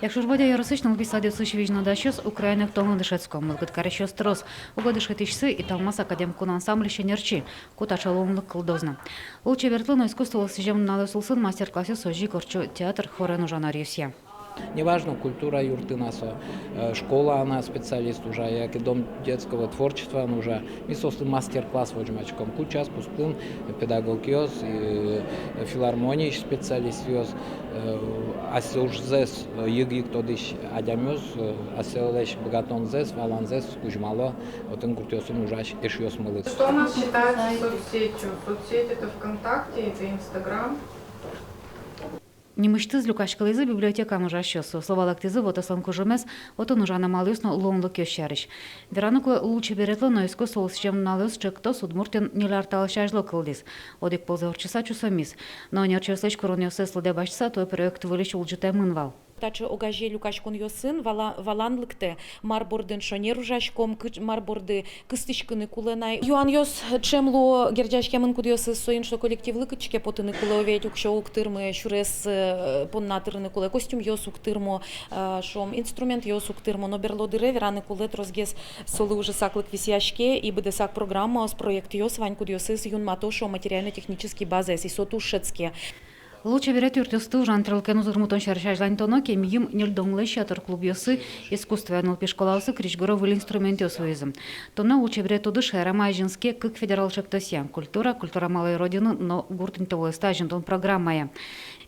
Якщо ж водя яросичному пісаді сушевічно дащос, Україна в тому дешецькому, милкиткари що строс, угодиш тишси і там маса академку на ансамблі ще нерчі, кута чаломлик колдозна. Лучше вертлино искусство сижем на лесулсын мастер-классе сожи корчу театр хорен ужана рюсья. Неважно, культура юрты наша, школа она специалист уже, як и дом детского творчества, он уже мисослы мастер-класс возьмачком кучас, пустын, педагог йос, филармоний специалист йос, а се уж зес йыгик тодыш адямёс, а се леш богатон зес, валан зес, кужмало, вот он куртёсын ужаш эш йос мылыц. Что у нас считается соцсетью? Соцсеть это ВКонтакте, это Инстаграм. Німишти з Люкашкализи бібліотека може щосу. Слова лактизи вот осланку жумес, от он уже намалюсно ломло кьощариш. Віранику лучше беретло искусство сжем налюс, че кто судмуртин не лартал шажло кылдис. Одик ползавчаса чусомис. Но не очерслич коронio сесло де башса, той проект вылещ улджите мынвал. Таче огаже Люкашкон йосын валанлыкте марбордын шонер ужашком марборды кыстычкыны кулынай. Юан йос чемло гердяшкемын кудьосы соин что коллективлыкычке потыны куловет укшо уктырмы шурес поннатырны куле костюм йос уктырмо шом инструмент йос уктырмо но берлодыре вераны кулет розгес солы уже саклык висяшке и бдесак программа с проект йос вань кудьосы с юн матошо материально-технический базес и сотушецке. Лучше верят юртюсту жантрыл кену зурмутон шаршажлань тоно, кем им нельдонглы шатор клуб йосы, искусственный пешколаусы кричгоро в инструменте освоизм. Тоно лучше верят туды шера майжинске, как федерал шептосья. Культура малой родины, но гуртин того стажен тон программая.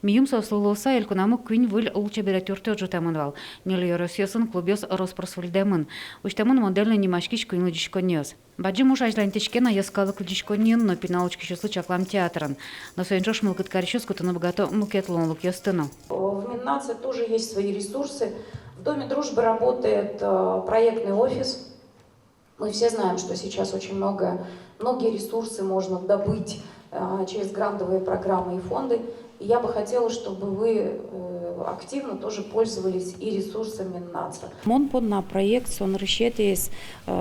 Миюм сослылоса элькунаму күн выл лучше верят юртю джутамынвал. Миллиоросьосын клубьос роспросвольдемын. Уштамын модельный немашкиш күн лыдишконьос. Баджи муж ажлантичке на яскалы клюдишконьин, но пиналочки числы чаклам театран. Но соинжош мылкыткарищос кутыны богато мукетлон лук йостыну. В Миннации тоже есть свои ресурсы. В Доме дружбы работает проектный офис. Мы все знаем, что сейчас очень многие ресурсы можно добыть через грантовые программы и фонды. И я бы хотела, чтобы вы активно тоже пользовались и ресурсами НАЦА. Мон под на проект сон решетес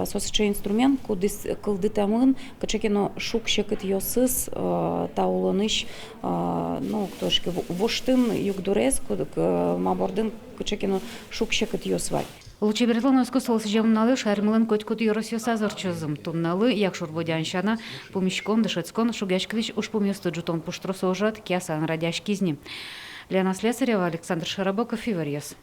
сосче инструмент кудис кылдытамын качекино шукшекет йосыс таулыныш ну ктошки воштын югдурес мабордын качекино шукшекет йосвай. Лучше беретло искусство сжем налы шармылын котькут юросьоса зорчызым. Тунналы, як шурбодянщана, помещкон дышецкон шугячквич уж поместу джутон пуштросожат кясан радяшкизни. Лена Слесарева, Александр Шарабоков, Иверьес.